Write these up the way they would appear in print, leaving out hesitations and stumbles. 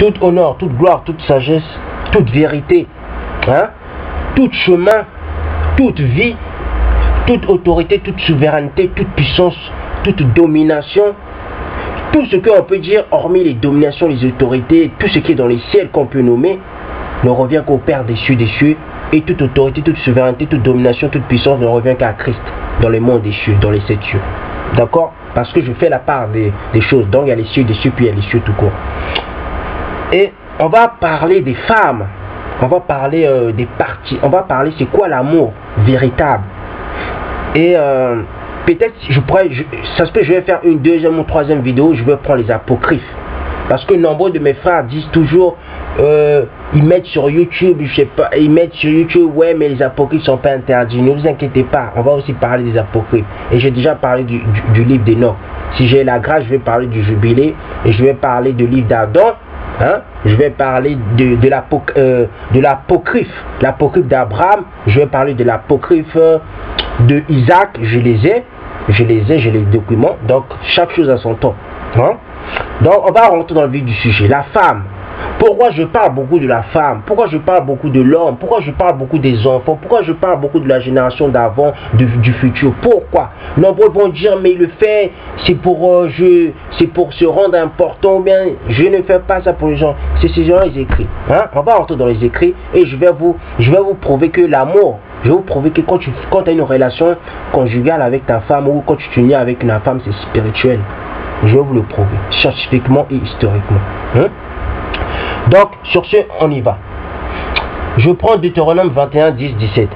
tout honneur, toute gloire, toute sagesse, toute vérité, hein, tout chemin, toute vie, toute autorité, toute souveraineté, toute puissance, toute domination, tout ce qu'on peut dire, hormis les dominations, les autorités, tout ce qui est dans les ciels qu'on peut nommer, ne revient qu'au Père des cieux, et toute autorité, toute souveraineté, toute domination, toute puissance ne revient qu'à Christ, dans les mondes des cieux, dans les 7 cieux. D'accord? Parce que je fais la part des choses. Donc il y a les cieux des cieux, puis il y a les cieux tout court. Et on va parler des femmes, on va parler des parties, on va parler c'est quoi l'amour véritable. Et peut-être ça se peut je vais faire une deuxième ou troisième vidéo, je vais prendre les apocryphes. Parce que nombreux de mes frères disent toujours, ils mettent sur YouTube, je sais pas, ils mettent sur YouTube, ouais mais les apocryphes sont pas interdits. Ne vous inquiétez pas, on va aussi parler des apocryphes. Et j'ai déjà parlé du livre d'Enoch. Si j'ai la grâce, je vais parler du jubilé, et je vais parler du livre d'Adam. Hein? Je vais parler de l'apocryphe, l'apocryphe d'Abraham, je vais parler de l'apocryphe de Isaac, j'ai les documents, donc chaque chose à son temps. Hein? Donc on va rentrer dans le vif du sujet, la femme. Pourquoi je parle beaucoup de la femme? Pourquoi je parle beaucoup de l'homme? Pourquoi je parle beaucoup des enfants? Pourquoi je parle beaucoup de la génération d'avant, du futur? Pourquoi? Nombreux vont dire, mais il le fait, c'est pour se rendre important, ou bien je ne fais pas ça pour les gens. C'est ces gens les écrits. Hein? On va rentrer dans les écrits et je vais vous prouver que l'amour, je vais vous prouver que quand tu as une relation conjugale avec ta femme ou quand tu t'unis avec une femme, c'est spirituel. Je vais vous le prouver, scientifiquement et historiquement. Hein? Donc, sur ce, on y va. Je prends Deutéronome 21, 10, 17.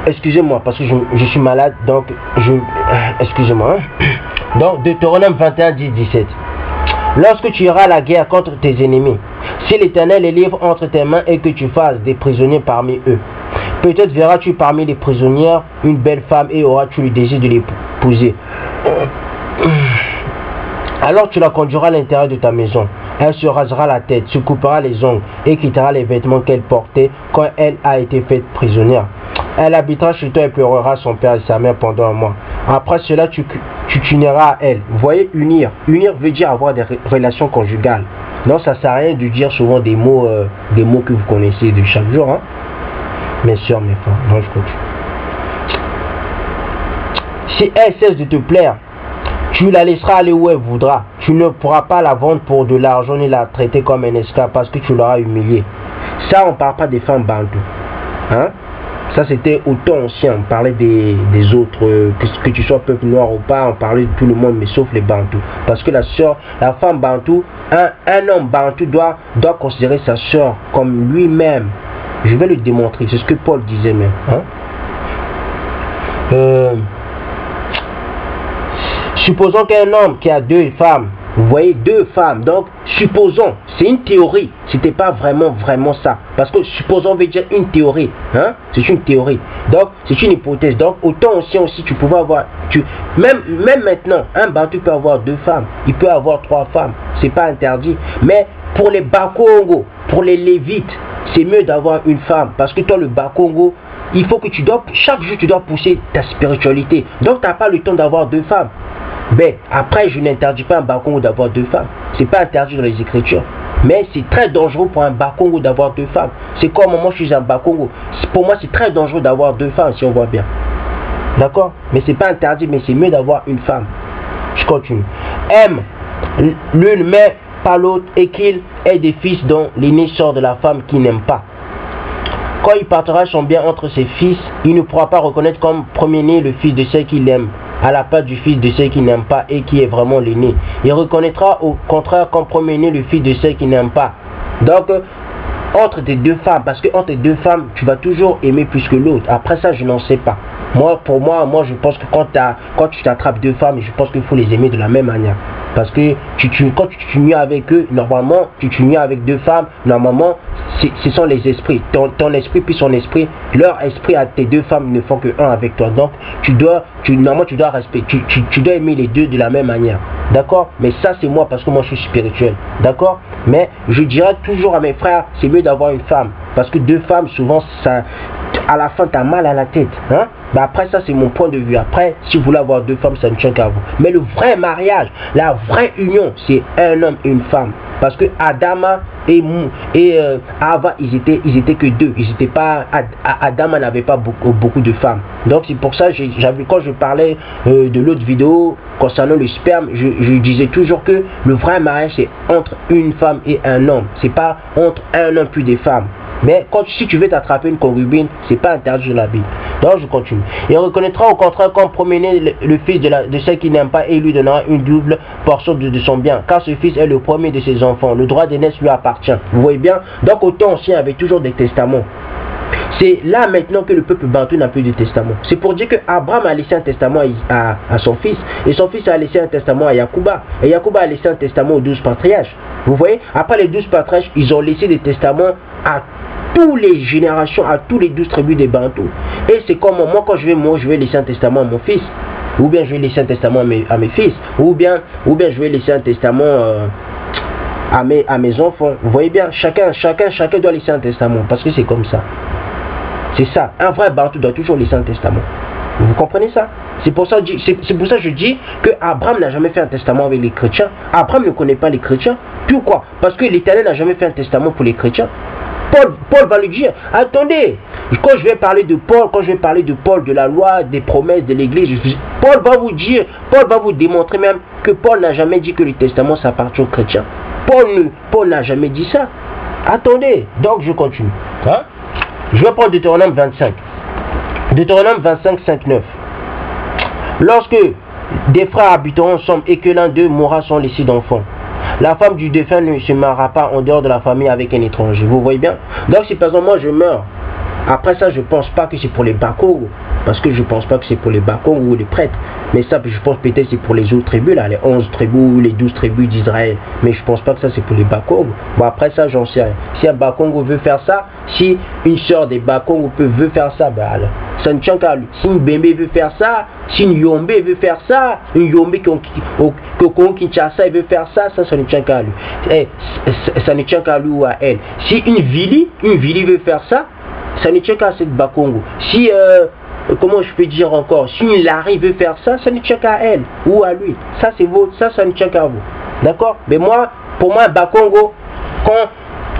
Excusez-moi, parce que je suis malade, donc excusez-moi. Hein? Donc, Deutéronome 21, 10, 17. Lorsque tu iras à la guerre contre tes ennemis, si l'Éternel les livre entre tes mains et que tu fasses des prisonniers parmi eux, peut-être verras-tu parmi les prisonnières une belle femme et auras-tu le désir de l'épouser. Alors tu la conduiras à l'intérieur de ta maison. Elle se rasera la tête, se coupera les ongles et quittera les vêtements qu'elle portait quand elle a été faite prisonnière. Elle habitera chez toi et pleurera son père et sa mère pendant un mois. Après cela, tu t'uniras à elle. Vous voyez, unir. Unir veut dire avoir des relations conjugales. Non, ça ne sert à rien de dire souvent des mots que vous connaissez de chaque jour. Hein? Mes soeurs, mes frères. Non, je continue. Si elle cesse de te plaire, tu la laisseras aller où elle voudra. Tu ne pourras pas la vendre pour de l'argent ni la traiter comme un esclave parce que tu l'auras humiliée. Ça, on ne parle pas des femmes bantoues. Hein? Ça, c'était au temps ancien. On parlait des autres, que tu sois peuple noir ou pas, on parlait de tout le monde, mais sauf les bantous. Parce que la femme bantou, un homme bantou doit considérer sa soeur comme lui-même. Je vais le démontrer. C'est ce que Paul disait même. Hein? Supposons qu'un homme qui a 2 femmes, vous voyez, 2 femmes, donc supposons, c'est une théorie, c'était pas vraiment ça, parce que supposons veut dire une théorie, hein, c'est une théorie, donc c'est une hypothèse, donc autant aussi tu pouvais avoir, même maintenant, un bantou peut avoir 2 femmes, il peut avoir 3 femmes, c'est pas interdit, mais pour les Bakongo, pour les Lévites, c'est mieux d'avoir une femme, parce que toi le Bakongo, il faut que chaque jour tu dois pousser ta spiritualité, donc tu n'as pas le temps d'avoir 2 femmes. Ben, après, je n'interdis pas un Bakongo d'avoir 2 femmes. C'est pas interdit dans les Écritures. Mais c'est très dangereux pour un Bakongo d'avoir 2 femmes. C'est comme moi, je suis un Bakongo. Pour moi, c'est très dangereux d'avoir 2 femmes, si on voit bien. D'accord? Mais c'est pas interdit, mais c'est mieux d'avoir une femme. Je continue. Aime l'une, mais pas l'autre, et qu'il ait des fils dont l'aîné sort de la femme qui n'aime pas. Quand il partagera son bien entre ses fils, il ne pourra pas reconnaître comme premier-né le fils de ceux qu'il aime, à la place du fils de ceux qui n'aiment pas et qui est vraiment l'aîné. Il reconnaîtra au contraire comme premier-né le fils de ceux qui n'aiment pas. Donc, entre tes 2 femmes, parce que entre tes 2 femmes, tu vas toujours aimer plus que l'autre. Après ça, je n'en sais pas. Pour moi, je pense que quand tu t'attrapes 2 femmes, je pense qu'il faut les aimer de la même manière. Parce que quand tu t'unis avec eux, normalement, tu t'unis avec 2 femmes, normalement, ce sont les esprits. Ton esprit puis son esprit, leur esprit à tes 2 femmes ne font que un avec toi. Donc, normalement, tu dois respecter, tu dois aimer les 2 de la même manière. D'accord? Mais ça, c'est moi parce que moi, je suis spirituel. D'accord? Mais je dirais toujours à mes frères, c'est mieux d'avoir une femme. Parce que deux femmes, souvent, ça, à la fin, tu as mal à la tête. Hein? Ben après, ça, c'est mon point de vue. Après, si vous voulez avoir deux femmes, ça ne tient qu'à vous. Mais le vrai mariage, la vraie union, c'est un homme et une femme. Parce que Adama et Ava, ils étaient que deux. Ils étaient pas, Adama n'avait pas beaucoup de femmes. Donc c'est pour ça, quand je parlais de l'autre vidéo concernant le sperme, je disais toujours que le vrai mariage, c'est entre une femme et un homme. C'est pas entre un homme puis des femmes. Mais si tu veux t'attraper une concubine, c'est pas interdit dans la Bible. Donc je continue. Et on reconnaîtra au contraire qu'en premier-né le fils de celle qui n'aime pas et lui donnera une double portion de son bien. Car ce fils est le premier de ses enfants. Le droit d'aînesse lui appartient. Vous voyez bien? Donc au temps ancien, il y avait toujours des testaments. C'est là maintenant que le peuple bantou n'a plus de testament. C'est pour dire que Abraham a laissé un testament à son fils. Et son fils a laissé un testament à Yacouba. Et Yacouba a laissé un testament aux 12 patriarches. Vous voyez? Après les 12 patriarches, ils ont laissé des testaments à toutes les générations, à tous les 12 tribus des Bantous. Et c'est comme moi, quand je vais laisser un testament à mon fils. Ou bien je vais laisser un testament à mes fils. Ou bien je vais laisser un testament à mes enfants. Vous voyez bien, chacun doit laisser un testament. Parce que c'est comme ça. C'est ça. Un vrai Bantou doit toujours laisser un testament. Vous comprenez ça? C'est pour ça que je dis que Abraham n'a jamais fait un testament avec les chrétiens. Abraham ne connaît pas les chrétiens. Pourquoi? Parce que l'Éternel n'a jamais fait un testament pour les chrétiens. Paul va lui dire, attendez, quand je vais parler de Paul, de la loi, des promesses de l'église, Paul va vous dire, Paul va vous démontrer même que Paul n'a jamais dit que le testament s'appartient aux chrétiens. Paul n'a jamais dit ça. Attendez, donc je continue. Hein? Je vais prendre Deutéronome 25. Deutéronome 25, 5, 9. Lorsque des frères habiteront ensemble et que l'un d'eux mourra sans laisser d'enfant, la femme du défunt ne se mariera pas en dehors de la famille avec un étranger. Vous voyez bien? Donc si par exemple moi je meurs, après ça je pense pas que c'est pour les Bakongos. Parce que je pense pas que c'est pour les Bakongos ou les prêtres. Mais ça je pense peut-être c'est pour les autres tribus là, les 11 tribus ou les 12 tribus d'Israël. Mais je pense pas que ça c'est pour les Bakongos. Bon après ça j'en sais rien. Si un Bakongo veut faire ça, si une soeur des Bakongos veut faire ça, ben alors, ça ne tient qu'à lui. Si une Bembe veut faire ça, si une Yombe veut faire ça, une Yombe Kinshasa veut faire ça, ça ne tient qu'à lui. Ça ne tient qu'à lui ou à elle. Si une Vili veut faire ça, ça ne tient qu'à cette Bakongo. Si, comment je peux dire encore, si une Larry veut faire ça, ça ne tient qu'à elle ou à lui. Ça c'est votre, ça ne tient qu'à vous. D'accord? Mais moi, pour moi, Bakongo,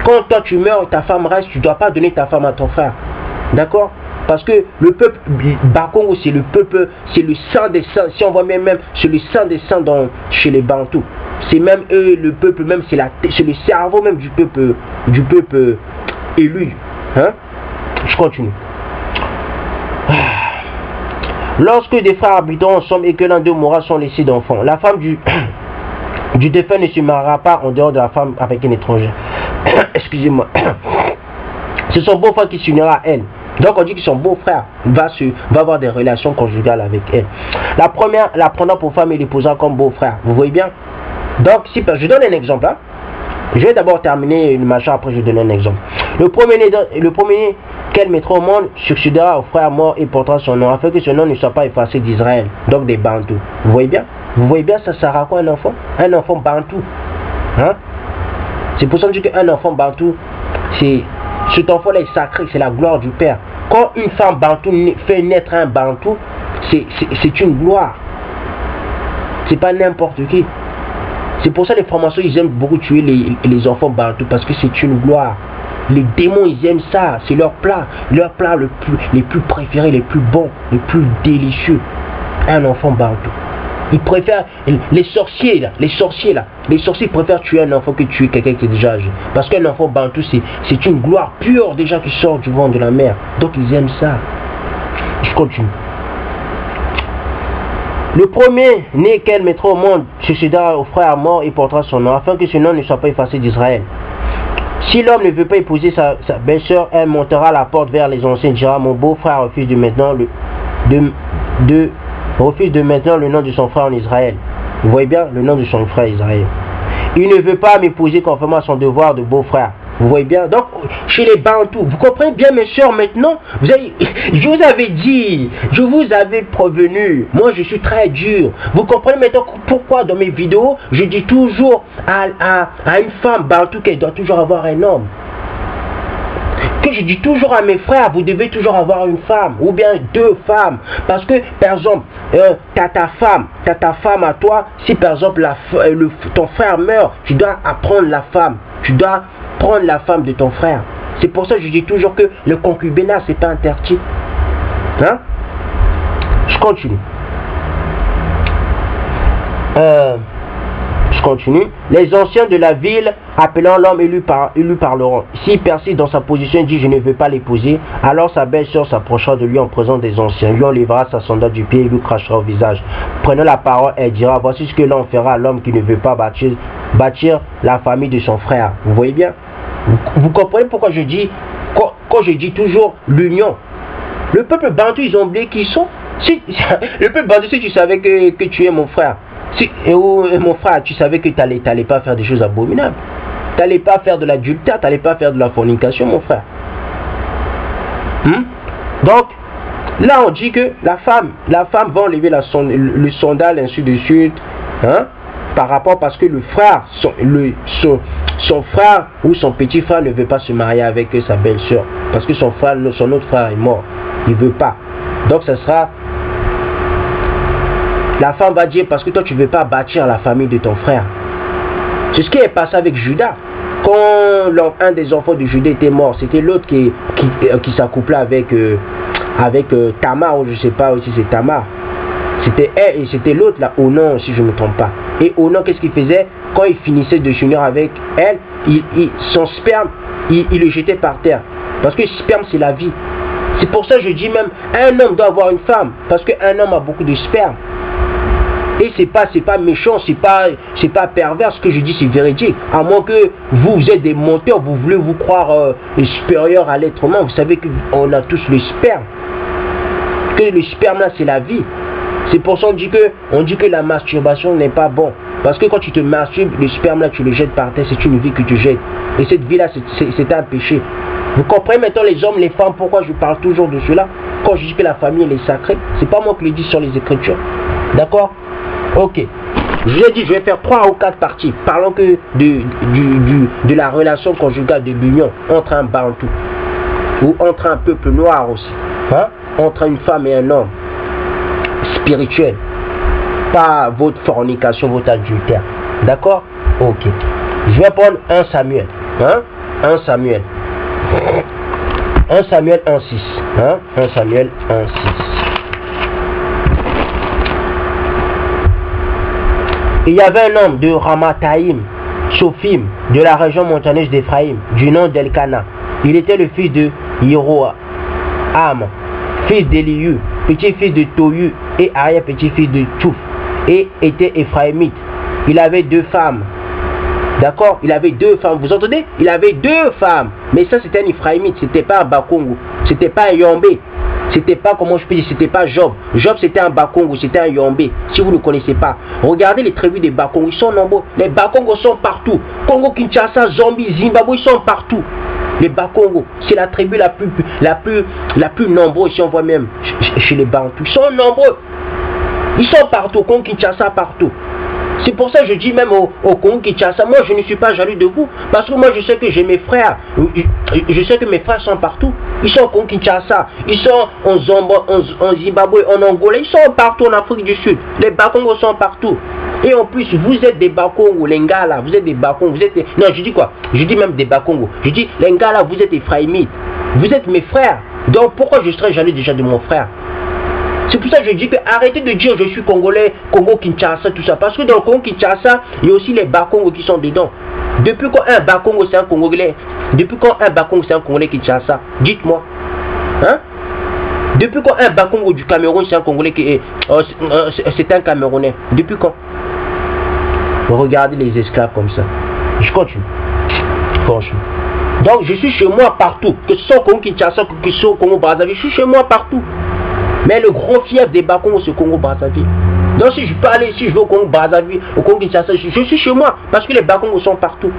quand toi tu meurs, ta femme reste, tu ne dois pas donner ta femme à ton frère. D'accord? Parce que le peuple Bakongo, c'est le peuple, c'est le sang des saints. Si on voit même c'est le sang des saints chez les Bantous. C'est même eux, le peuple même, c'est le cerveau même du peuple élu. Hein? Je continue. Lorsque des frères habitant ensemble et que l'un d'eux mourra sans laisser d'enfant, la femme du défunt ne se mariera pas en dehors de la femme avec un étranger. Excusez-moi. C'est son beau-frère qui s'unira à elle. Donc on dit que son beau-frère va avoir des relations conjugales avec elle. La première, la prendra pour femme et l'épousera comme beau-frère. Vous voyez bien? Donc, si je donne un exemple. Hein? Je vais d'abord terminer le machin, après je vais donner un exemple. Le premier qu'elle mettra au monde succédera au frère mort et portera son nom, afin que son nom ne soit pas effacé d'Israël, donc des Bantous. Vous voyez bien? Vous voyez bien, ça sert à quoi un enfant? Un enfant Bantou. Hein? C'est pour ça que je dis qu'un enfant Bantou, cet enfant-là est sacré, c'est la gloire du Père. Quand une femme Bantou fait naître un Bantou, c'est une gloire. C'est pas n'importe qui. C'est pour ça que les francs-maçons, ils aiment beaucoup tuer les enfants Bantou, parce que c'est une gloire. Les démons, ils aiment ça. C'est leur plat. Leur plat les plus préférés, les plus bons, les plus délicieux. Un enfant Bantou. Ils préfèrent, les sorciers préfèrent tuer un enfant que tuer quelqu'un qui est déjà âgé. Parce qu'un enfant Bantou, c'est une gloire pure déjà qui sort du ventre de la mer. Donc ils aiment ça. Je continue. Le premier né qu'elle mettra au monde succédera au frère mort et portera son nom, afin que ce nom ne soit pas effacé d'Israël. Si l'homme ne veut pas épouser sa belle-sœur, elle montera à la porte vers les anciens et dira: mon beau-frère refuse de maintenant le nom de son frère en Israël. Vous voyez bien, le nom de son frère Israël. Il ne veut pas m'épouser conformément à son devoir de beau-frère. Vous voyez bien, donc chez les Bantous, vous comprenez bien mes soeurs maintenant, je vous avais dit, je vous avais prévenu, moi je suis très dur. Vous comprenez maintenant pourquoi dans mes vidéos, je dis toujours à une femme Bantou qu'elle doit toujours avoir un homme. Que je dis toujours à mes frères, vous devez toujours avoir une femme, ou bien 2 femmes. Parce que, par exemple, tu as ta femme à toi. Si par exemple, ton frère meurt, tu dois apprendre la femme. Tu dois prendre la femme de ton frère. C'est pour ça que je dis toujours que le concubinat, c'est pas interdit. Hein? Je continue. Je continue. Les anciens de la ville, appelant l'homme, ils lui parleront. S'il persiste dans sa position et dit je ne veux pas l'épouser, alors sa belle-sœur s'approchera de lui en présence des anciens, lui enlèvera sa sandale du pied et lui crachera au visage. Prenant la parole, elle dira voici ce que l'on fera à l'homme qui ne veut pas bâtir la famille de son frère. Vous voyez bien? Vous comprenez pourquoi je dis, quand je dis toujours l'union. Le peuple bantou, ils ont oublié qui ils sont. Le peuple bantou, si tu savais que tu es mon frère, mon frère, tu savais que tu n'allais pas faire des choses abominables. Tu n'allais pas faire de l'adultère, tu n'allais pas faire de la fornication, mon frère. Donc, là on dit que la femme va enlever le sandal, ainsi de suite. Hein? Par rapport parce que le frère, son frère ou son petit frère ne veut pas se marier avec sa belle-sœur. Parce que son autre frère est mort. Il ne veut pas. Donc ce sera... La femme va dire parce que toi tu ne veux pas bâtir la famille de ton frère. C'est ce qui est passé avec Judas. Quand un des enfants de Judas était mort, c'était l'autre qui s'accouplait avec Tamar, ou je ne sais pas si c'est Tamar. C'était elle et c'était l'autre là, Onan, si je ne me trompe pas. Et Onan, qu'est-ce qu'il faisait? Quand il finissait de s'unir avec elle, son sperme, il le jetait par terre. Parce que le sperme c'est la vie. C'est pour ça que je dis même, un homme doit avoir une femme. Parce qu'un homme a beaucoup de sperme. Et c'est pas méchant, c'est pas pervers, ce que je dis c'est véridique. À moins que vous êtes des menteurs, vous voulez vous croire supérieur à l'être humain. Vous savez qu'on a tous le sperme. Que le sperme là c'est la vie. C'est pour ça qu'on dit que la masturbation n'est pas bon. Parce que quand tu te masturbes, le sperme là tu le jettes par terre, c'est une vie que tu jettes. Et cette vie là c'est un péché. Vous comprenez maintenant les hommes, les femmes, pourquoi je parle toujours de cela? Quand je dis que la famille elle est sacrée, c'est pas moi qui le dis sur les Écritures. D'accord? Ok. Je l'ai dit, je vais faire 3 ou 4 parties. Parlons que de la relation conjugale, de l'union entre un Bantou ou entre un peuple noir aussi. Hein? Entre une femme et un homme. Spirituel. Pas votre fornication, votre adultère. D'accord? Ok. Je vais prendre 1 Samuel. Hein? 1 Samuel. 1 Samuel 1,6. Hein? 1 Samuel 1,6. Il y avait un homme de Ramathaïm, Sophim, de la région montagneuse d'Éphraïm, du nom d'Elkana. Il était le fils de Yeroham, fils d'Eliu, petit-fils de Tohu et arrière-petit-fils de Tchouf, et était éphraïmite. Il avait 2 femmes. D'accord? Il avait 2 femmes. Vous entendez? Il avait 2 femmes. Mais ça, c'était un éphraïmite. C'était pas un Bakongo. C'était pas un Yombé. C'était pas, comment je peux dire, c'était pas Job. Job, c'était un Bakongo, c'était un Yombé. Si vous ne connaissez pas, regardez les tribus des Bakongos. Ils sont nombreux. Les Bakongos sont partout. Congo, Kinshasa, Zambie, Zimbabwe, ils sont partout. Les Bakongos, c'est la tribu la plus nombreuse, si on voit même chez les Bantous. Ils sont nombreux. Ils sont partout. Congo, Kinshasa, partout. C'est pour ça que je dis même au Congo Kinshasa, moi je ne suis pas jaloux de vous. Parce que moi je sais que j'ai mes frères. Je sais que mes frères sont partout. Ils sont au Congo Kinshasa. Ils sont en Zimbabwe, en Angola. Ils sont partout en Afrique du Sud. Les Bakongos sont partout. Et en plus, vous êtes des Bakongos, les Ngala, vous êtes des Bakongos, vous êtes des... Non, je dis quoi? Je dis même des Bakongos. Je dis, les Ngala, vous êtes Ephraimites. Vous êtes mes frères. Donc pourquoi je serais jaloux déjà de mon frère? C'est pour ça que je dis que arrêtez de dire je suis congolais, Congo Kinshasa, tout ça. Parce que dans le Congo Kinshasa, il y a aussi les Bakongos qui sont dedans. Depuis quand un Bakongo c'est un Congolais? Depuis quand un Bakongo c'est un Congolais Kinshasa? Dites-moi. Hein? Depuis quand un Bakongo du Cameroun c'est un Congolais qui est... c'est un Camerounais? Depuis quand? Regardez les esclaves comme ça. Je continue. Franchement. Donc je suis chez moi partout. Que ce soit au Congo Kinshasa, que ce soit au Congo Brazzaville, je suis chez moi partout. Mais le gros fief des Bakongos, c'est Congo Brazzaville. Donc si je peux aller, si je vais au Congo Brazzaville, au Congo Kinshasa, je suis chez moi. Parce que les Bakongos sont partout.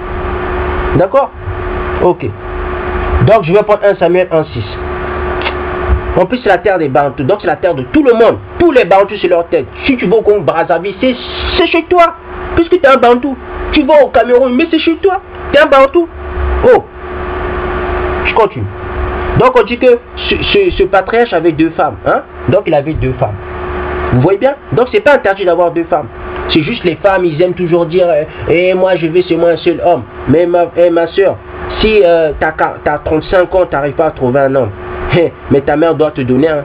D'accord? Ok. Donc je vais prendre 1 Samuel 1,6. En plus c'est la terre des Bantous. Donc c'est la terre de tout le monde. Tous les Bantous c'est leur tête. Si tu vas au Congo Brazzaville, c'est chez toi. Puisque tu es un Bantou. Tu vas au Cameroun, mais c'est chez toi. Tu es un Bantou. Oh. Je continue. Donc on dit que ce patriarche avait 2 femmes. Hein? Donc il avait 2 femmes. Vous voyez bien? Donc c'est pas interdit d'avoir 2 femmes. C'est juste les femmes, ils aiment toujours dire moi je veux seulement un seul homme. Mais ma soeur, si tu as 35 ans, tu n'arrives pas à trouver un homme. Mais ta mère doit te donner un.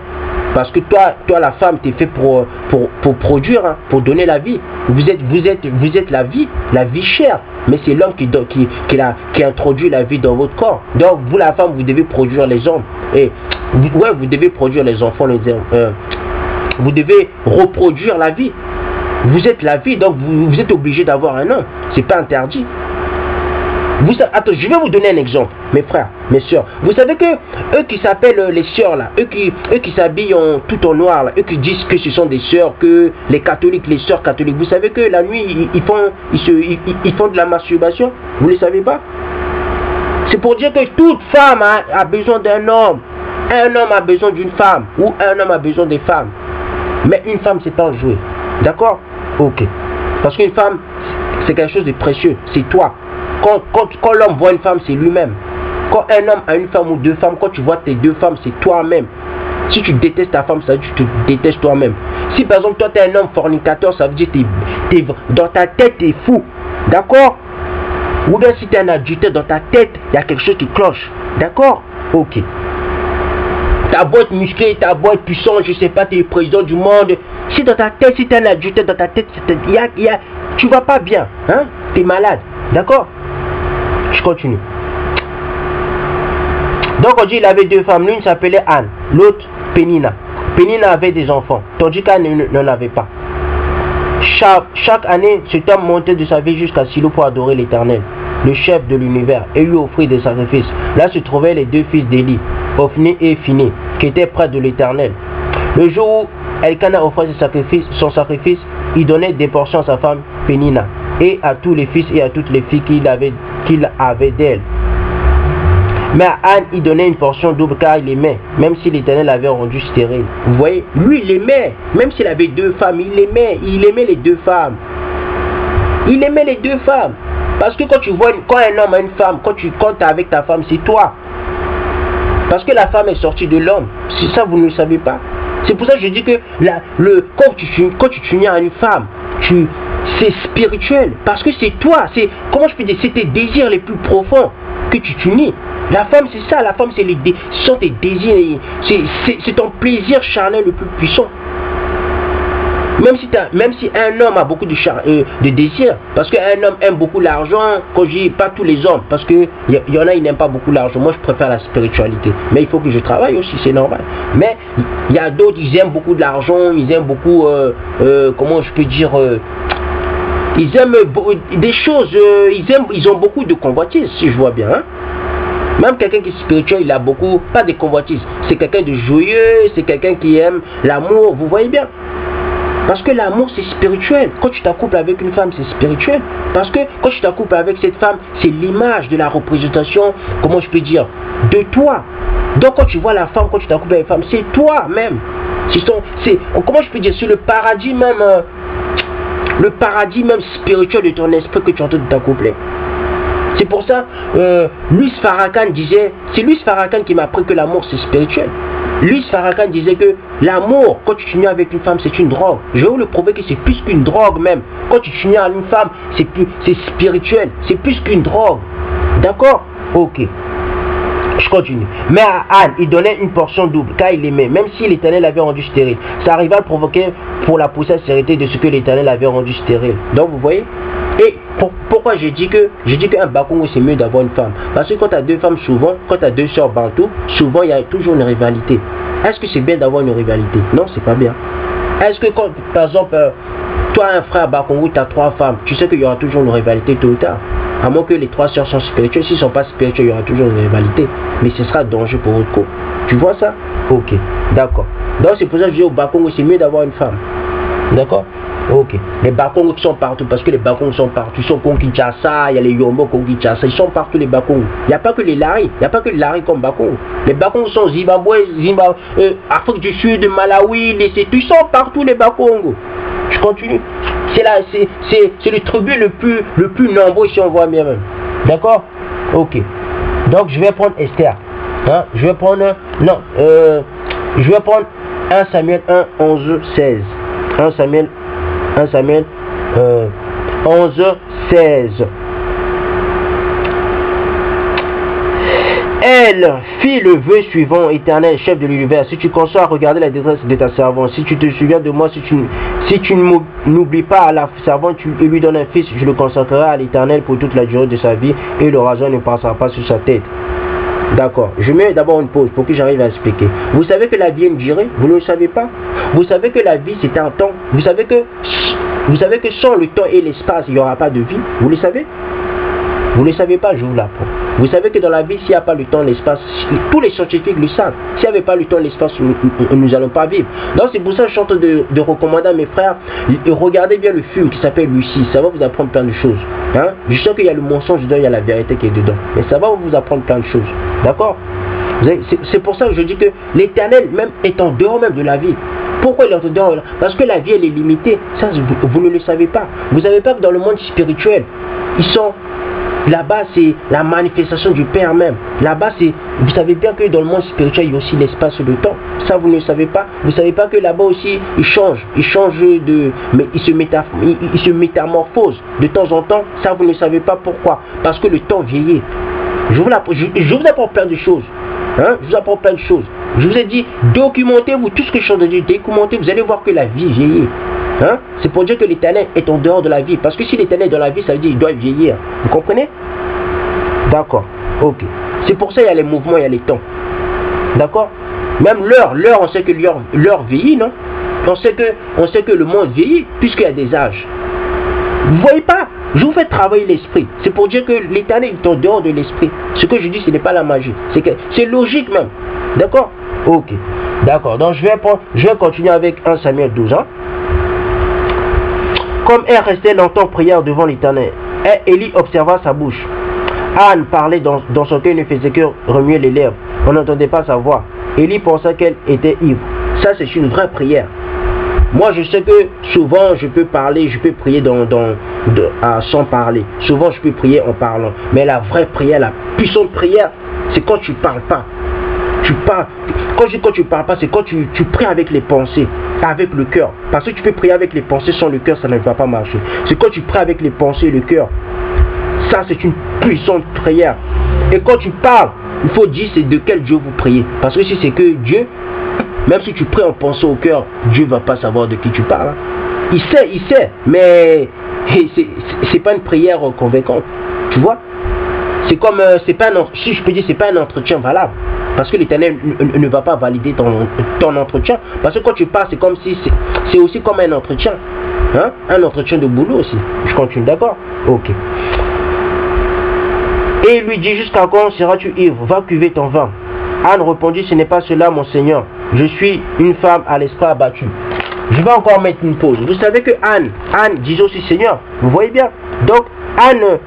Parce que toi la femme, tu es fait pour produire, hein, pour donner la vie. Vous êtes la vie chère. Mais c'est l'homme qui introduit la vie dans votre corps. Donc vous la femme, vous devez produire les hommes. Et ouais, vous devez produire les enfants, vous devez reproduire la vie. Vous êtes la vie, donc vous êtes obligé d'avoir un homme. C'est pas interdit. Attends, je vais vous donner un exemple, mes frères, mes soeurs. Vous savez que eux qui s'appellent les soeurs là, eux qui s'habillent tout en noir là, eux qui disent que ce sont des soeurs, que les catholiques, les soeurs catholiques, vous savez que la nuit ils font de la masturbation. Vous ne le savez pas? C'est pour dire que toute femme a besoin d'un homme. Un homme a besoin d'une femme, ou un homme a besoin des femmes. Mais une femme, c'est pas un jouet. D'accord? Ok. Parce qu'une femme, c'est quelque chose de précieux. C'est toi. Quand l'homme voit une femme, c'est lui-même. Quand un homme a une femme ou 2 femmes, quand tu vois tes 2 femmes, c'est toi-même. Si tu détestes ta femme, ça veut dire que tu te détestes toi-même. Si par exemple, toi, tu es un homme fornicateur, ça veut dire que dans ta tête, tu es fou. D'accord? Ou bien si tu es un adultère, dans ta tête, il y a quelque chose qui cloche. D'accord? Ok. Ta beau être musclé, ta beau être puissant, je sais pas, tu es le président du monde. Si dans ta tête, si tu es un adulte, dans ta tête, tu vas pas bien. Hein? Tu es malade. D'accord? Je continue. Donc on dit qu'il avait 2 femmes. L'une s'appelait Anne, l'autre Pénina. Pénina avait des enfants, tandis qu'Anne n'en avait pas. Chaque année, cet homme montait de sa vie jusqu'à Silo pour adorer l'Éternel, le chef de l'univers, et lui offrir des sacrifices. Là se trouvaient les 2 fils d'Élie, Ophni et Phiné, qui étaient près de l'Éternel. Le jour où Elkana offrait son sacrifice, il donnait des portions à sa femme Pénina, et à tous les fils et à toutes les filles qu'il avait d'elle. Mais à Anne, il donnait une portion double car il aimait, même si l'Éternel l'avait rendu stérile. Vous voyez, lui il aimait, même s'il avait 2 femmes, il aimait les 2 femmes. Il aimait les 2 femmes. Parce que quand tu vois, quand un homme a une femme, quand tu es avec ta femme, c'est toi. Parce que la femme est sortie de l'homme. Si ça, vous ne le savez pas. C'est pour ça que je dis que quand tu t'unis à une femme, c'est spirituel. Parce que c'est toi. Comment je peux dire, c'est tes désirs les plus profonds que tu t'unis. La femme, c'est ça. La femme, ce sont tes désirs. C'est ton plaisir charnel le plus puissant. Même si un homme a beaucoup de désirs, parce qu'un homme aime beaucoup l'argent, quand je dis pas tous les hommes, parce qu'il y en a, ils n'aiment pas beaucoup l'argent. Moi, je préfère la spiritualité. Mais il faut que je travaille aussi, c'est normal. Mais il y a d'autres, ils aiment beaucoup de l'argent, ils aiment beaucoup, comment je peux dire, ils aiment des choses, ils ont beaucoup de convoitises, si je vois bien. Hein? Même quelqu'un qui est spirituel, il a beaucoup, pas de convoitises. C'est quelqu'un de joyeux, c'est quelqu'un qui aime l'amour, vous voyez bien. Parce que l'amour c'est spirituel. Quand tu t'accouples avec une femme, c'est spirituel. Parce que quand tu t'accouples avec cette femme, c'est l'image de la représentation, comment je peux dire, de toi. Donc quand tu vois la femme, quand tu t'accouples avec une femme, c'est toi-même. Comment je peux dire, c'est le paradis même spirituel de ton esprit que tu es en train de t'accoupler. C'est pour ça, Louis Farrakhan disait, c'est Louis Farrakhan qui m'a appris que l'amour c'est spirituel. Louis Farrakhan disait que l'amour, quand tu t'unis avec une femme, c'est une drogue. Je vais vous le prouver que c'est plus qu'une drogue même. Quand tu t'unis avec une femme, c'est spirituel. C'est plus qu'une drogue. D'accord? Ok. Je continue. Mais à Anne, il donnait une portion double, car il aimait, même si l'Éternel l'avait rendu stérile. Ça arriva à le provoquer pour la pousser à s'arrêter de ce que l'Éternel avait rendu stérile. Donc vous voyez? Et pourquoi j'ai dit qu'un Bakongo c'est mieux d'avoir une femme? Parce que quand tu as 2 femmes, souvent, quand tu as 2 sœurs bantou, souvent il y a toujours une rivalité. Est-ce que c'est bien d'avoir une rivalité? Non, c'est pas bien. Est-ce que quand, par exemple, toi un frère Bakongo, tu as 3 femmes, tu sais qu'il y aura toujours une rivalité tôt ou tard. À moins que les 3 sœurs sont spirituelles. S'ils ne sont pas spirituels, il y aura toujours une rivalité. Mais ce sera dangereux pour votre couple. Tu vois ça? Ok, d'accord. Donc c'est pour ça que je dis au Bakongo, c'est mieux d'avoir une femme. D'accord? Ok. Les Bakongos qui sont partout, parce que les Bakongos sont partout. Ils sont au Kinshasa, il y a les Yombo au Kinshasa, ils sont partout les Bakongos. Il n'y a pas que les Lari, il n'y a pas que les Lari comme Bakongos. Les Bakongos sont Zimbabwe, Afrique du Sud, Malawi, les ils sont partout les Bakongos. Je continue. C'est le tribu le plus nombreux si on voit bien même. D'accord? Ok. Donc je vais prendre Esther. Hein? Je vais prendre... Non, je vais prendre 1 Samuel 1, 11, 16. 1 Samuel 11, 16. Elle fit le vœu suivant, Éternel, chef de l'univers, si tu consens à regarder la détresse de ta servante, si tu te souviens de moi, si tu n'oublies pas à la servante, tu lui donnes un fils, je le consacrerai à l'Éternel pour toute la durée de sa vie, et le rasoir ne passera pas sur sa tête. D'accord, je mets d'abord une pause pour que j'arrive à expliquer. Vous savez que la vie est une durée, vous ne le savez pas? Vous savez que la vie c'est un temps, vous savez que sans le temps et l'espace, il n'y aura pas de vie, vous le savez? Vous ne le savez pas, je vous l'apprends. Vous savez que dans la vie, s'il n'y a pas le temps, l'espace, tous les scientifiques le savent. S'il n'y avait pas le temps, l'espace, nous n'allons pas vivre. Donc c'est pour ça que je suis en train de recommander à mes frères, regardez bien le film qui s'appelle Lucie. Ça va vous apprendre plein de choses. Hein? Je sais qu'il y a le mensonge dedans, il y a la vérité qui est dedans. Mais ça va vous apprendre plein de choses. D'accord? C'est pour ça que je dis que l'Éternel même est en dehors même de la vie. Pourquoi il est en dehors? Parce que la vie elle est limitée. Ça, vous ne le savez pas. Vous ne savez pas que dans le monde spirituel, ils sont... Là-bas, c'est la manifestation du Père même. Là-bas, c'est... Vous savez bien que dans le monde spirituel, il y a aussi l'espace et le temps. Ça, vous ne le savez pas. Vous ne savez pas que là-bas aussi, il change. Il change de... Mais il se métamorphose de temps en temps. Ça, vous ne savez pas pourquoi. Parce que le temps vieillit. Je vous apprends plein de choses. Hein? Je vous apprends plein de choses. Je vous ai dit, documentez-vous tout ce que je suis en train de dire. Documentez, vous allez voir que la vie vieillit. Hein? C'est pour dire que l'Éternel est en dehors de la vie. Parce que si l'Éternel est dans la vie, ça veut dire qu'il doit vieillir. Vous comprenez? D'accord. Ok. C'est pour ça qu'il y a les mouvements, il y a les temps. D'accord? Même l'heure, on sait que l'heure vieillit, non? On sait que le monde vieillit, puisqu'il y a des âges. Vous voyez pas? Je vous fais travailler l'esprit. C'est pour dire que l'Éternel est en dehors de l'esprit. Ce que je dis, ce n'est pas la magie. C'est logique même. D'accord? Ok. D'accord. Donc je vais continuer avec 1 Samuel 12. Hein? Comme elle restait longtemps en prière devant l'Éternel, Élie observa sa bouche. Anne parlait dans son cœur, ne faisait que remuer les lèvres. On n'entendait pas sa voix. Élie pensa qu'elle était ivre. Ça, c'est une vraie prière. Moi, je sais que souvent, je peux parler, je peux prier sans parler. Souvent, je peux prier en parlant. Mais la vraie prière, la puissante prière, c'est quand tu ne parles pas. Tu parles. Quand tu ne parles pas, c'est quand tu pries avec les pensées, avec le cœur. Parce que tu peux prier avec les pensées sans le cœur, ça ne va pas marcher. C'est quand tu pries avec les pensées et le cœur. Ça, c'est une puissante prière. Et quand tu parles, il faut dire c'est de quel Dieu vous priez. Parce que si c'est que Dieu, même si tu pries en pensant au cœur, Dieu ne va pas savoir de qui tu parles. Hein. Il sait, mais c'est pas une prière convaincante. Tu vois? C'est comme, si je peux dire, c'est pas un entretien valable. Parce que l'Éternel ne va pas valider ton entretien. Parce que quand tu parles, c'est comme si c'est aussi comme un entretien. Hein? Un entretien de boulot aussi. Je continue, d'accord? Ok. Et il lui dit, jusqu'à quand seras-tu ivre? Va cuver ton vin. Anne répondit, ce n'est pas cela, mon Seigneur. Je suis une femme à l'esprit abattu. Je vais encore mettre une pause. Vous savez que Anne disait aussi Seigneur. Vous voyez bien? Donc, Anne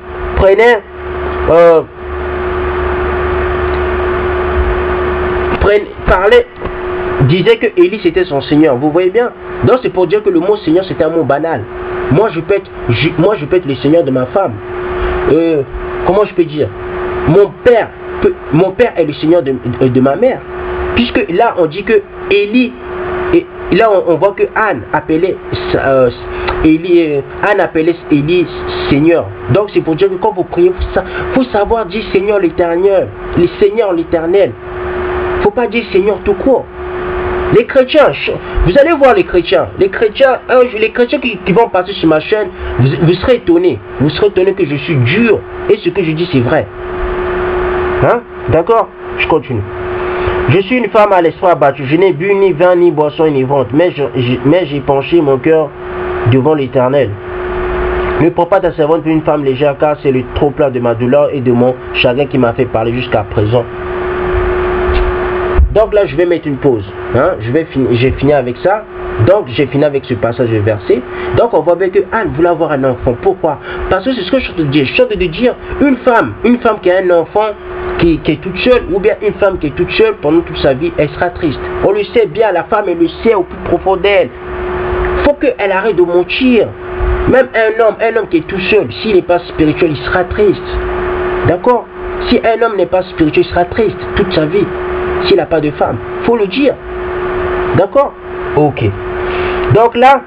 disait que Élie c'était son Seigneur. Vous voyez bien? Donc, c'est pour dire que le mot Seigneur, c'était un mot banal. Moi, je peux être le Seigneur de ma femme. Comment je peux dire? Mon père est le Seigneur de ma mère. Puisque là, on dit que Élie, et là, on voit que Anne appelait Élie Seigneur. Donc, c'est pour dire que quand vous priez, il faut savoir dire Seigneur l'Éternel. Le Seigneur l'Éternel. Il ne faut pas dire Seigneur tout court. Les chrétiens, vous allez voir les chrétiens qui vont passer sur ma chaîne, vous serez étonnés. Vous serez étonnés que je suis dur et ce que je dis c'est vrai. Hein? D'accord? Je continue. Je suis une femme à l'esprit abattu. Je n'ai bu ni vin, ni boisson enivrante, mais j'ai penché mon cœur devant l'Éternel. Ne prends pas ta servante pour une femme légère, car c'est le trop plein de ma douleur et de mon chagrin qui m'a fait parler jusqu'à présent. Donc là, je vais mettre une pause. Hein? J'ai fini avec ça. Donc, j'ai fini avec ce passage de verset. Donc, on voit bien que Anne voulait avoir un enfant. Pourquoi? Parce que c'est ce que je suis en train de dire. Je suis en train de dire, une femme qui a un enfant qui est toute seule, ou bien une femme qui est toute seule pendant toute sa vie, elle sera triste. On le sait bien, la femme, elle le sait au plus profond d'elle. Il faut qu'elle arrête de mentir. Même un homme qui est tout seul, s'il n'est pas spirituel, il sera triste. D'accord? Si un homme n'est pas spirituel, il sera triste toute sa vie s'il n'a pas de femme. Faut le dire. D'accord? Ok. Donc là,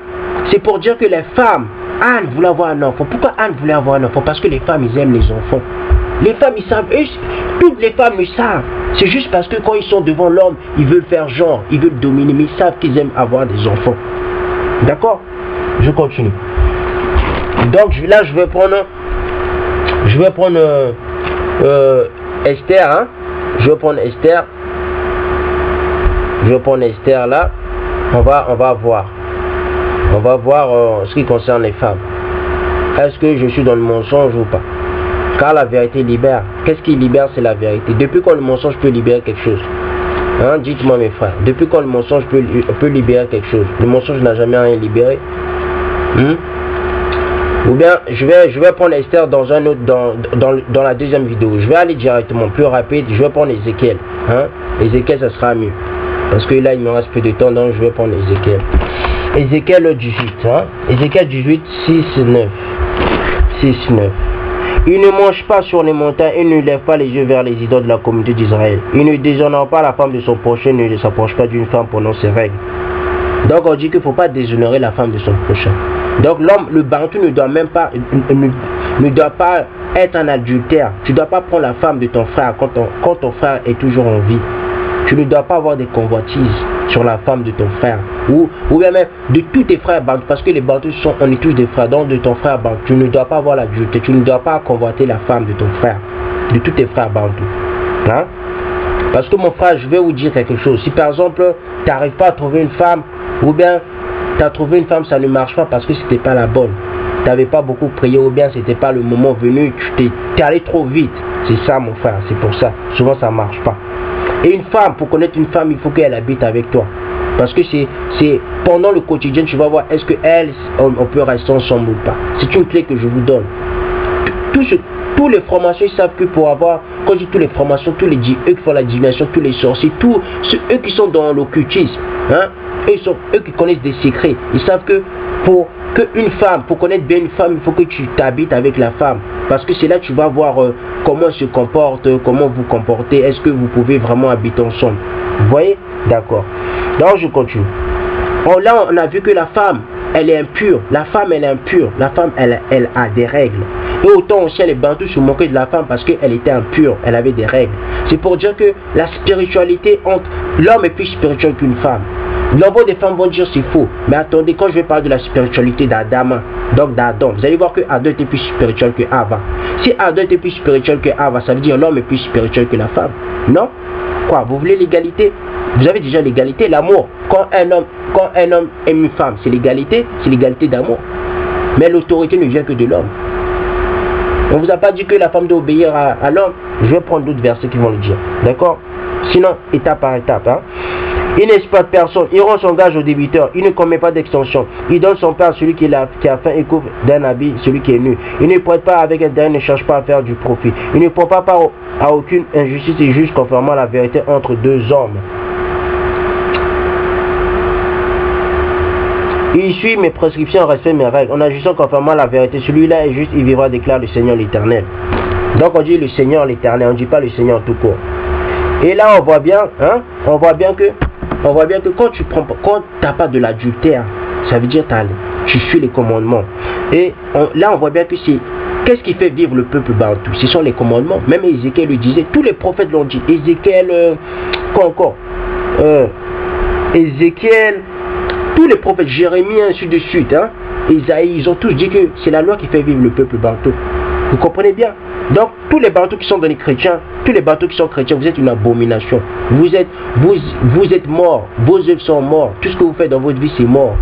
c'est pour dire que les femmes, Anne voulait avoir un enfant. Pourquoi Anne voulait avoir un enfant? Parce que les femmes, ils aiment les enfants. Les femmes, ils savent, toutes les femmes le savent. C'est juste parce que quand ils sont devant l'homme, ils veulent faire genre, ils veulent dominer, mais ils savent qu'ils aiment avoir des enfants. D'accord? Je continue. Donc là, je vais prendre Esther. Hein? Je vais prendre Esther. Je vais prendre Esther là. On va voir. On va voir ce qui concerne les femmes. Est-ce que je suis dans le mensonge ou pas? Car la vérité libère. Qu'est-ce qui libère? C'est la vérité. Depuis quand le mensonge peut libérer quelque chose? Hein? Dites-moi mes frères. Depuis quand le mensonge peut libérer quelque chose? Le mensonge n'a jamais rien libéré. Ou bien je vais prendre Esther dans un autre dans la deuxième vidéo. Je vais aller directement plus rapide. Je vais prendre Ézéchiel. Hein? Ézéchiel, ça sera mieux. Parce que là il me reste peu de temps, donc je vais prendre Ézéchiel. Ézéchiel 18. Hein? Ézéchiel 18, 6, 9. 6, 9. Il ne mange pas sur les montagnes et ne lève pas les yeux vers les idoles de la communauté d'Israël. Il ne déshonore pas la femme de son prochain, ne s'approche pas d'une femme pendant ses règles. Donc on dit qu'il ne faut pas déshonorer la femme de son prochain. Donc l'homme, le bantou ne doit même pas, ne doit pas être un adultère. Tu ne dois pas prendre la femme de ton frère quand ton frère est toujours en vie. Tu ne dois pas avoir des convoitises sur la femme de ton frère. Ou bien même de tous tes frères bantous. Parce que les bantous on est tous des frères. Donc de ton frère bantou. Tu ne dois pas avoir l'adultère. Tu ne dois pas convoiter la femme de ton frère. De tous tes frères bantous. Hein? Parce que mon frère, je vais vous dire quelque chose. Si par exemple, tu n'arrives pas à trouver une femme, ou bien tu as trouvé une femme, ça ne marche pas parce que c'était pas la bonne. Tu n'avais pas beaucoup prié, ou bien c'était pas le moment venu, tu es allé trop vite. C'est ça mon frère, c'est pour ça. Souvent ça ne marche pas. Et une femme, pour connaître une femme, il faut qu'elle habite avec toi. Parce que c'est pendant le quotidien, tu vas voir est-ce qu'on peut rester ensemble ou pas. C'est une clé que je vous donne. Tous les formations, ils savent que pour avoir, quand je dis tous les formations, eux qui font la divination, tous les sorciers, eux qui sont dans l'occultisme, hein, eux qui connaissent des secrets, ils savent que pour connaître bien une femme, il faut que tu t'habites avec la femme. Parce que c'est là que tu vas voir comment elle se comporte, comment vous comportez, est-ce que vous pouvez vraiment habiter ensemble. Vous voyez? D'accord. Donc je continue. Là, on a vu que la femme, elle est impure. La femme, elle est impure. La femme, elle a des règles. Et autant aussi, les bantous se moquaient de la femme parce qu'elle était impure. Elle avait des règles. C'est pour dire que la spiritualité entre l'homme est plus spirituel qu'une femme. Nombre des femmes vont dire c'est faux. Mais attendez, quand je vais parler de la spiritualité d'Adam, donc d'Adam, vous allez voir que Adam était plus spirituel que Ava. Si Adam était plus spirituel que Ava, ça veut dire l'homme est plus spirituel que la femme. Non? Quoi? Vous voulez l'égalité? Vous avez déjà l'égalité, l'amour. Quand un homme aime une femme, c'est l'égalité d'amour. Mais l'autorité ne vient que de l'homme. On ne vous a pas dit que la femme doit obéir à l'homme. Je vais prendre d'autres versets qui vont le dire. D'accord? Sinon, étape par étape. Hein? Il n'exploite personne. Il rend son gage au débiteur. Il ne commet pas d'extension. Il donne son pain à celui qui a faim et couvre d'un habit celui qui est nu. Il ne prête pas avec un dernier, ne cherche pas à faire du profit. Il ne prend pas part à aucune injustice et juge conformément à la vérité entre deux hommes. Il suit mes prescriptions, respecte mes règles. En agissant conformément à la vérité, celui-là est juste, il vivra, déclare le Seigneur l'Éternel. Donc on dit le Seigneur l'Éternel, on ne dit pas le Seigneur tout court. Et là on voit bien, hein, on voit bien que quand tu n'as pas de l'adultère, ça veut dire tu suis les commandements. Et là on voit bien que c'est, qu'est-ce qui fait vivre le peuple bantou? Ce sont les commandements. Même Ézéchiel le disait, tous les prophètes l'ont dit. Ézéchiel, quoi encore? Ézéchiel, tous les prophètes, Jérémie, ainsi de suite, hein, Isaïe, ils ont tous dit que c'est la loi qui fait vivre le peuple bantou. Vous comprenez bien? Donc, tous les bantous qui sont devenus chrétiens, tous les bantous qui sont chrétiens, vous êtes une abomination. Vous êtes morts, vos œuvres sont morts. Tout ce que vous faites dans votre vie, c'est mort.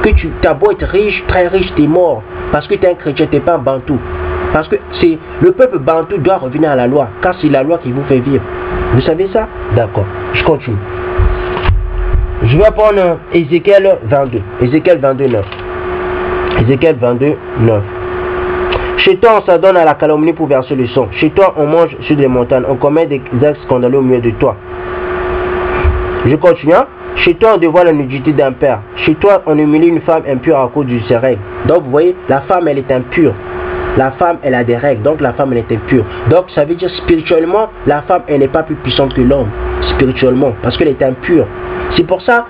Que tu as beau être riche, très riche, tu es mort. Parce que tu es un chrétien, tu n'es pas un bantou. Parce que le peuple bantou doit revenir à la loi, car c'est la loi qui vous fait vivre. Vous savez ça? D'accord, je continue. Je vais prendre Ézéchiel 22. Ézéchiel 22, 9. Ézéchiel 22, 9. Chez toi, on s'adonne à la calomnie pour verser le sang. Chez toi, on mange sur des montagnes. On commet des actes scandaleux au milieu de toi. Je continue. Hein? Chez toi, on dévoile la nudité d'un père. Chez toi, on humilie une femme impure à cause de ses règles. Donc, vous voyez, la femme, elle est impure. La femme, elle a des règles, donc la femme, elle est impure. Donc, ça veut dire spirituellement, la femme, elle n'est pas plus puissante que l'homme, spirituellement, parce qu'elle est impure. C'est pour ça,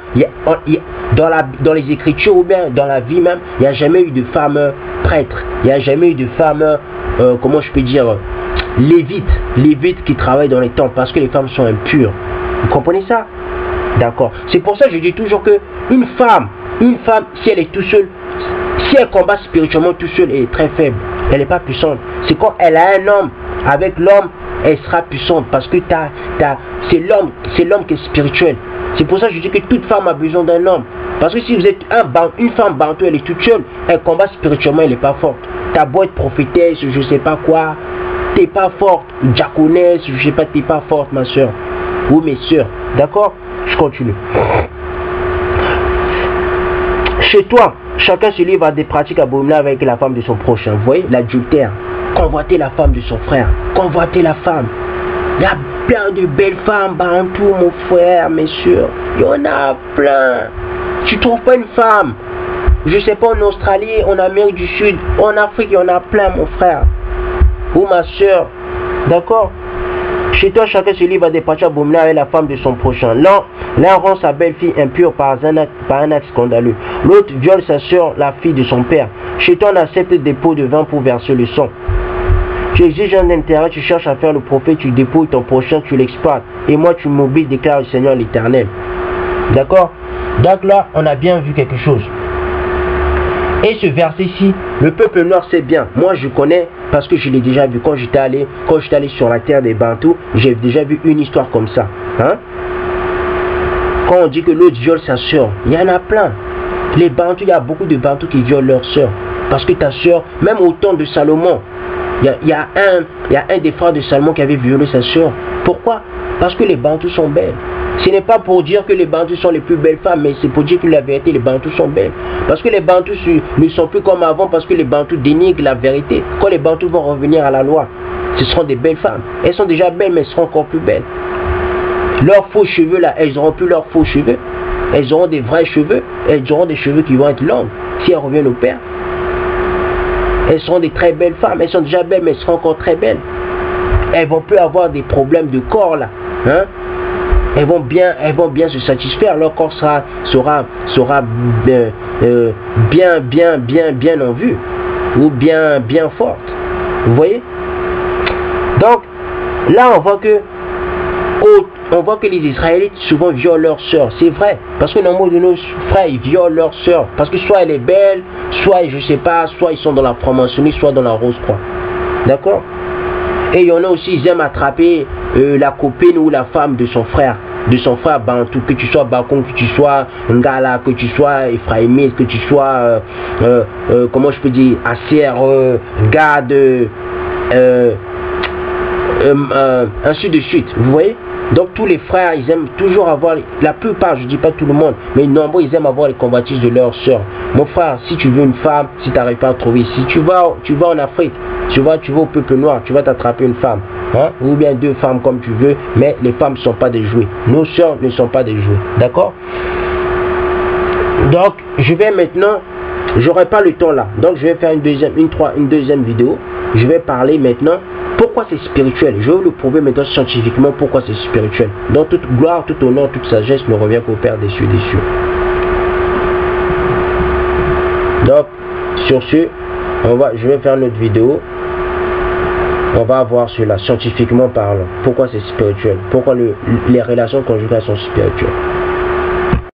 dans les Écritures ou bien dans la vie même, il n'y a jamais eu de femme prêtre. Il n'y a jamais eu de femme, comment je peux dire, lévite qui travaille dans les temples, parce que les femmes sont impures. Vous comprenez ça? D'accord. C'est pour ça que je dis toujours que une femme, si elle est tout seule, si elle combat spirituellement tout seule, elle est très faible. Elle n'est pas puissante. C'est quand elle a un homme, avec l'homme, elle sera puissante. Parce que c'est l'homme qui est spirituel. C'est pour ça que je dis que toute femme a besoin d'un homme. Parce que si vous êtes une femme bantou, elle est toute seule, elle combat spirituellement, elle n'est pas forte. T'as beau être prophétesse, je sais pas quoi, t'es pas forte. Diaconesse, je sais pas, t'es pas forte, ma soeur. Ou mes soeurs. D'accord? Je continue. Chez toi, chacun se livre à des pratiques abominables avec la femme de son prochain. Vous voyez, l'adultère. Convoiter la femme de son frère. Convoiter la femme. Il y a plein de belles femmes bantou, mon frère, mes soeurs. Il y en a plein. Tu trouves pas une femme, je sais pas, en Australie, en Amérique du Sud, en Afrique, il y en a plein, mon frère. Ou ma soeur. D'accord? Chez toi, chacun se livre à des pratiques abominables avec la femme de son prochain. L'un rend sa belle-fille impure par un acte scandaleux. L'autre viole sa soeur, la fille de son père. Chez toi, on accepte des pots de vin pour verser le sang. Tu exiges un intérêt, tu cherches à faire le prophète, tu dépouilles ton prochain, tu l'exploites. Et moi, tu m'oublies, déclare le Seigneur l'Éternel. D'accord? Donc là, on a bien vu quelque chose. Et ce verset-ci, le peuple noir sait bien. Moi, je connais parce que je l'ai déjà vu. Quand j'étais allé sur la terre des Bantous, j'ai déjà vu une histoire comme ça. Hein? Quand on dit que l'autre viole sa soeur, il y en a plein. Les Bantous, il y a beaucoup de Bantous qui violent leur soeur. Parce que ta soeur, même au temps de Salomon, il y a un des frères de Salomon qui avait violé sa soeur. Pourquoi? Parce que les Bantous sont belles. Ce n'est pas pour dire que les Bantous sont les plus belles femmes, mais c'est pour dire que la vérité, les Bantous sont belles. Parce que les Bantous ne sont plus comme avant, parce que les Bantous dénigrent la vérité. Quand les Bantous vont revenir à la loi, ce seront des belles femmes. Elles sont déjà belles, mais elles seront encore plus belles. Leurs faux cheveux, là, elles n'auront plus leurs faux cheveux. Elles auront des vrais cheveux. Elles auront des cheveux qui vont être longs, si elles reviennent au Père. Elles seront des très belles femmes. Elles sont déjà belles, mais elles seront encore très belles. Elles vont plus avoir des problèmes de corps, là. Hein? Elles vont bien se satisfaire. Leur corps sera bien en vue. Ou bien forte. Vous voyez? Donc, là, on voit que les Israélites souvent violent leurs sœurs. C'est vrai. Parce que nombre de nos frères, ils violent leurs sœurs. Parce que soit elle est belle, soit, je sais pas, soit ils sont dans la franc-maçonnerie, soit dans la rose-croix. D'accord? Et il y en a aussi, ils aiment attraper la copine ou la femme de son frère bantou, que tu sois Bakon, que tu sois Ngala, que tu sois Ephraimite, que tu sois, comment je peux dire, Assier, Gad, ainsi de suite. Vous voyez? Donc tous les frères, ils aiment toujours avoir, la plupart, je dis pas tout le monde, mais nombreux, ils aiment avoir les convoitises de leurs sœurs. Mon frère, si tu veux une femme, si tu n'arrives pas à trouver, si tu vas en Afrique, tu vas au peuple noir, tu vas t'attraper une femme, hein, ou bien deux femmes comme tu veux, mais les femmes ne sont pas des jouets. Nos sœurs ne sont pas des jouets, d'accord? Donc, je vais maintenant, j'aurai pas le temps là, donc je vais faire une deuxième vidéo. Je vais parler maintenant pourquoi c'est spirituel. Je vais vous le prouver maintenant scientifiquement pourquoi c'est spirituel. Donc toute gloire, tout honneur, toute sagesse ne revient qu'au Père des cieux des cieux. Donc sur ce, je vais faire notre vidéo. On va voir cela scientifiquement parlant. Pourquoi c'est spirituel. Pourquoi les relations conjugales sont spirituelles.